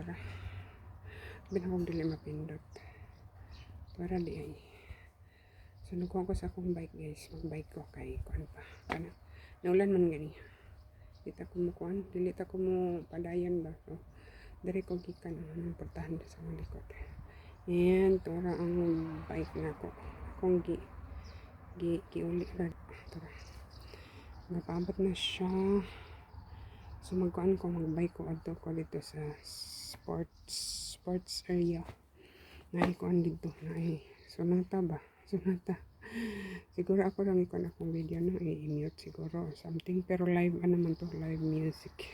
para binakong dili mapindot para di ay. So nagkuha ko sa akong bike guys, magbike ko kay kuan pa kana naulan man gani dita ko mo kuan dili ta ko mo padayan ba. So diri ko gikan ang portahan sa mga likod. And tura ang bike na ko akong giuli ra tura napabot na siya. So magkuan ko magbike ko adto ko dito sa sports area na kuan dito na sunata ba sunata siguro ako lang ikon akong video no i-mute siguro or something pero live ano man to live music.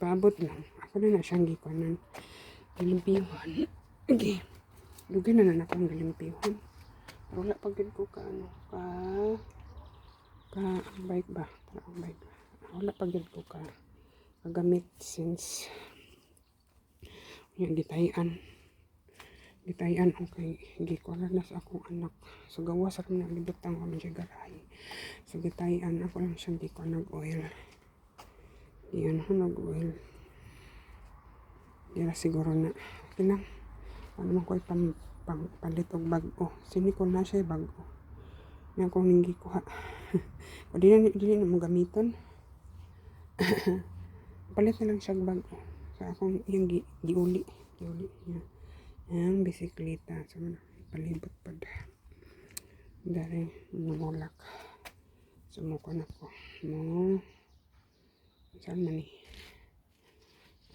Paabot lang ako na siyang gikuanan gilimpiyuhan. Okay lugay na akong gilimpiyuhan pero wala pagid ko ka ano ka bike ba ang bike ba wala pagid ko ka kagamit since yung gitayan okay gikuha na sa akong anak so gawas ra na libutang ko man siya garahe so gitayan ako lang siyang gikuha nag-oil yan nag-oil dira siguro na okay lang ano man ko palit og bag-o sini ko na siya bag-o na akong ning gikuha o dili na mo gamiton. Palit na lang siya bag-o sa akong yung giuli yan ang bisikleta so palibot pa dari namulak sumuko na ko mo saan man eh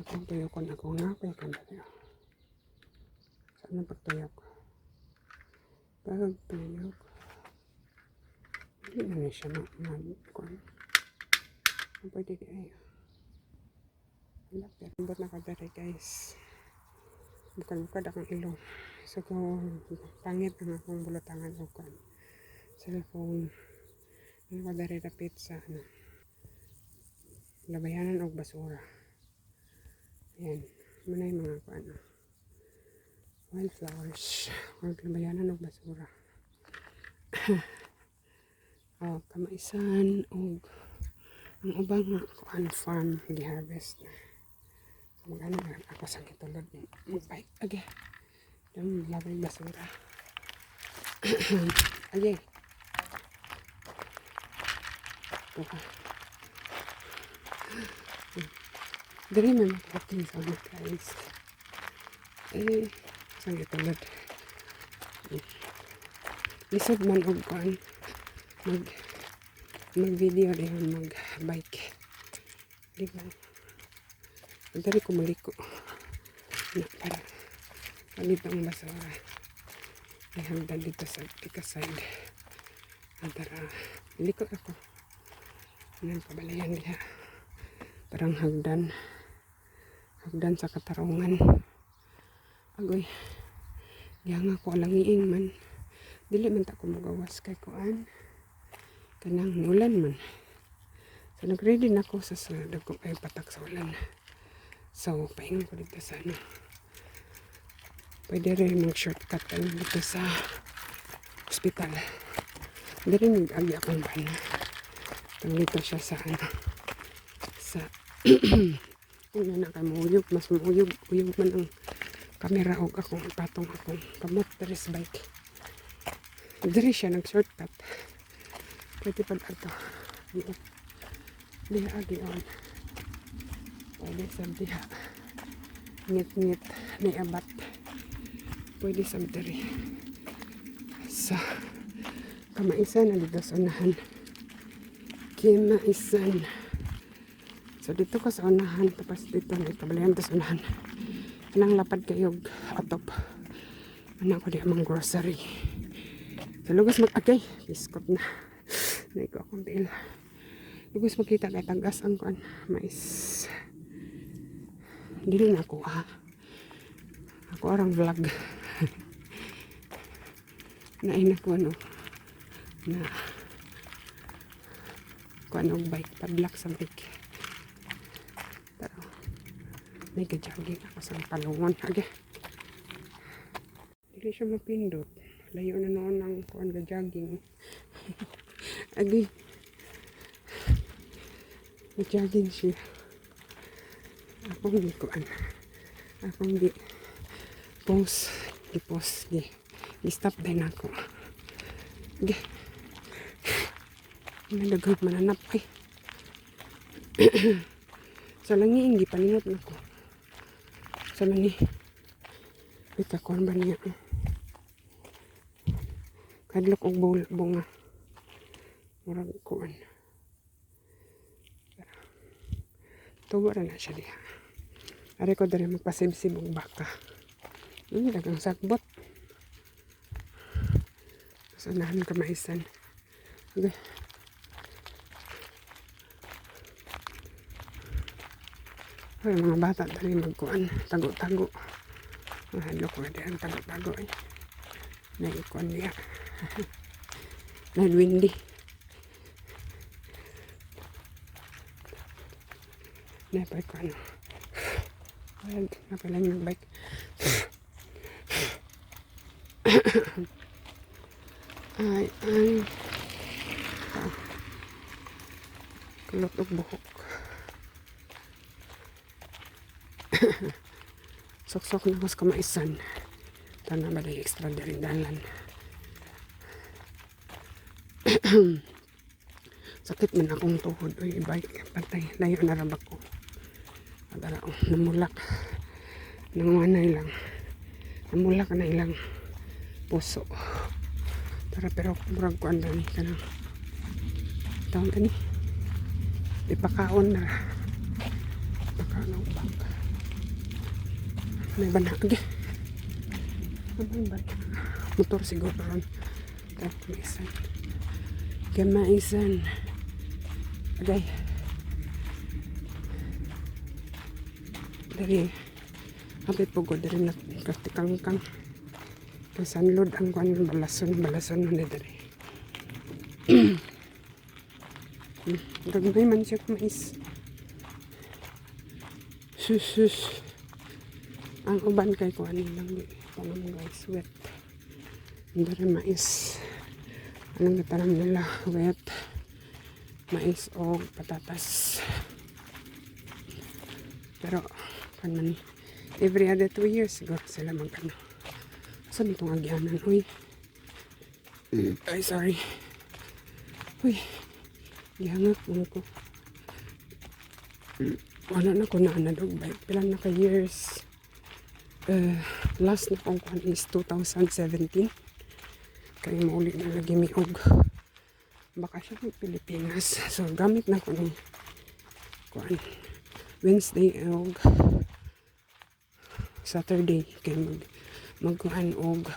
akong tuyo ko na akong napay ka ba saan na pagtuyok hindi na siya mag-kuhan pwede di ay pero na ka dari guys bukan akong ilong so kung pangit ang akong bulutangan o kan cellphone ano ka dari dapit sa labayanan o basura yan manay mga kuan wildflowers o labayanan o basura. Kamaisan o ang ubang kuan farm gi-harvest na magano ako sa gitulod magbike age yung labay basura age dali man making sa mga guys sa gitulod lisod man og kuan mag video rin mag bike di ba dari ko maliko na para dito ang basura may hagdan dito sa tika side antara maliko ako ng kabalayan nila parang hagdan sa katarungan agoy yang ako langiing man dili man ta ko magawas kay kuan kanang ulan man so nag-ready na ako sa dagko ay patak sa ulan. So, pahinga ko dito sa pwede rin mag-shortcut tayo dito sa hospital. Hindi rin nag-agi akong van. Dito siya sa sa ano na ka mauyog. Mas mauyog man ang camera o akong patong akong kamotoris bike. Hindi siya nag-shortcut. Pwede pa ito. Di agi on. Pwede sa diha ngit may abat pwede sa diri sa kamaisan na dito sa unahan kimaisan so dito ko sa unahan tapos dito may kabalayan sa unahan nang lapad kayo atop anak ko di amang grocery sa lugas mag-agay biskot na naiko akong tail lugas makita kay tagas ang kuan mais dili na ako ako arang vlog nain ako na kuan og bike padlak sa bike pero may ka-jogging ako sa palungon age dili siya mapindot layo na noon ang kuan ka-jogging age mag-jogging siya akong gikuan Akong di post, i-post, i-stop din ako. Okay. Nalagod mananap ay. Sa langiin, gipalingot na ko. Sa lani. Ikakuan ba niya? Kadlok og bunga. Murag kuan. Tubo na na siya diha. Ari ko dali magpasibsib og baka. Dagang sagbot. Sanahan kamaisan. Okay. Ay, mga bata dali magkuan. Tago-tago. Mahalo ko na ang tago-tago. Naikuan niya. Nalwindi. Napay ko ano. Well, napalang yung bike. Ay. Kulot og buhok. Sok-sok na mas kamaisan. Tana ba day extra daring dalan. Sakit man akong tuhod. Uy, bike. Patay. Layo na rabak ko. Adala ko. Namulak. Nanguanay lang. Namulak na ilang puso. Pero murag ko anda ni kanang taon ka ni. Ipakaon na. Ipakaon na ubak. May bana. Okay. May bana. Motor siguro ron. Kamaisan. Kamaisan. Okay. Dari hapit po ko dari nagkatikang-kang kasanlod ang kuan balason man dari. Gagmay man siya mais. Sus. Ang uban kay kuan lang tanong guys wet. Dari mais. Anong natanam nila wet. Mais o patatas. Pero kanan every other 2 years siguro sila magkano. Saan itong agyanan? Uy. Ay, sorry. Uy. Gihangak mo ko. Wala na ko na anadog bike. Pilang na ka years. Last na kong kuhan is 2017. Kaya mauli na lagi miog. Baka siya ng Pilipinas. So, gamit na ko ng kuhan. Wednesday og Saturday. Kaya magkuhan og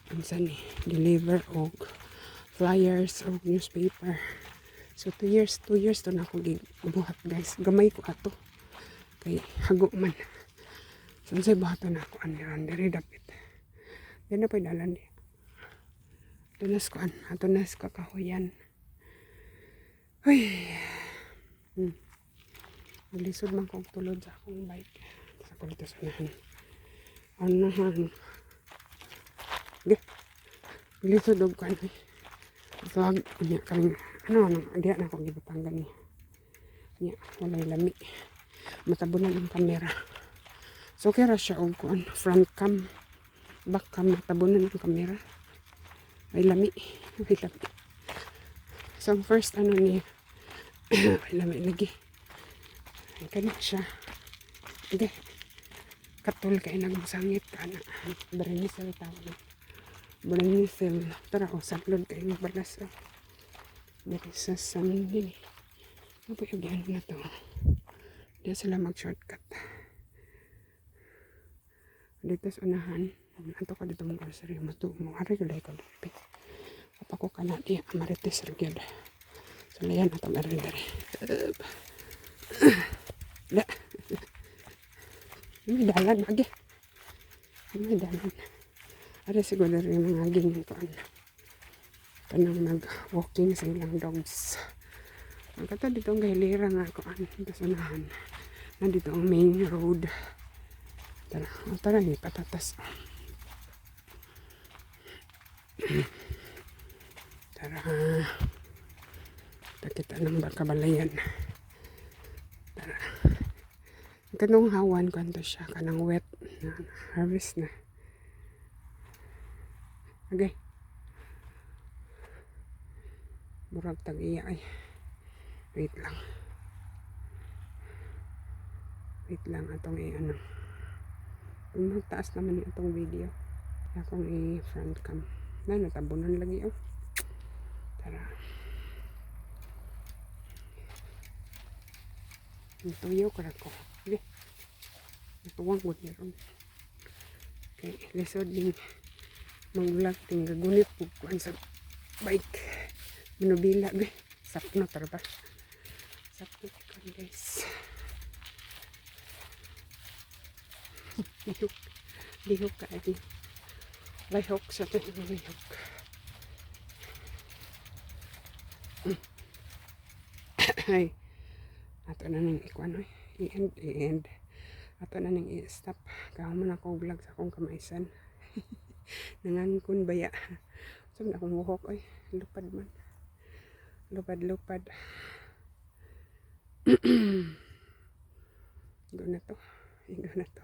ansa ni deliver og flyers og newspaper. So 2 years to na ako gibuhat guys. Gamay ko ato. Kay hago man. Sunsay buhaton ako aniran diri dapit. Yan na pa dalan di. Tunas ko ato nas kakahuyan. Uy. Nalisod man kong tulod sa akong bike. Sa kulito sanahan. Anahan. Nalisod og kan. So, niya kaling ano diya na akong gipatanggal niya. Niya, walay lami. Matabunan ang kamera. So, kaya siya og kuan front cam. Back cam, matabunan ang kamera. May lami. So, ang first niya. May lami lagi. Ganit siya. Okay. Katul kay nagsangit ka na. Brenisel tawag. Brenisel. Tara o, saklod kay magbalas o. Brenisel sa hindi. Ano po yung gano'n na to? Hindi sila mag-shortcut. Dito sa unahan. Ato ka dito mong grocery. Hari ko dahil ko dito. Kapag ko ka na diya. Marites nagyod. So, layan atong ari-dari. Da. May dalan lagi. May dalan. Ada siguro rin mga aging ko kanang mag-walking sa ilang dogs. Ang kata dito ang gahilira nga ko kasanahan. Nandito ang main road. Tara ni patatas. Tara. Kita ng Bakabalayan. Tara. Kanong hawan kanto siya kanang wet na harvest na. Okay. Murag tag-iya ay. Wait lang. Wait lang atong i-ano. Kung magtaas naman yung itong video. Akong i-front cam. Na, natabunan lagi oh. Tara. Tuyo ka ko. Okay. Natuwang ko niya ron. Okay. Lisod din. Mag-vlog ting gagunit po kuan sa bike. Minubila be. Sapno tarba. Sapno ikon guys. Lihok. Lihok ka adi. Lihok sa tayo. Lihok. Ay. Ato na nang ikuan oy. I-end. Ato na nang i-stop. Kahuman ako vlog sa akong kamaisan. Nangangkon baya. Saan akong buhok oy. Lupad man. Lupad. Go na to.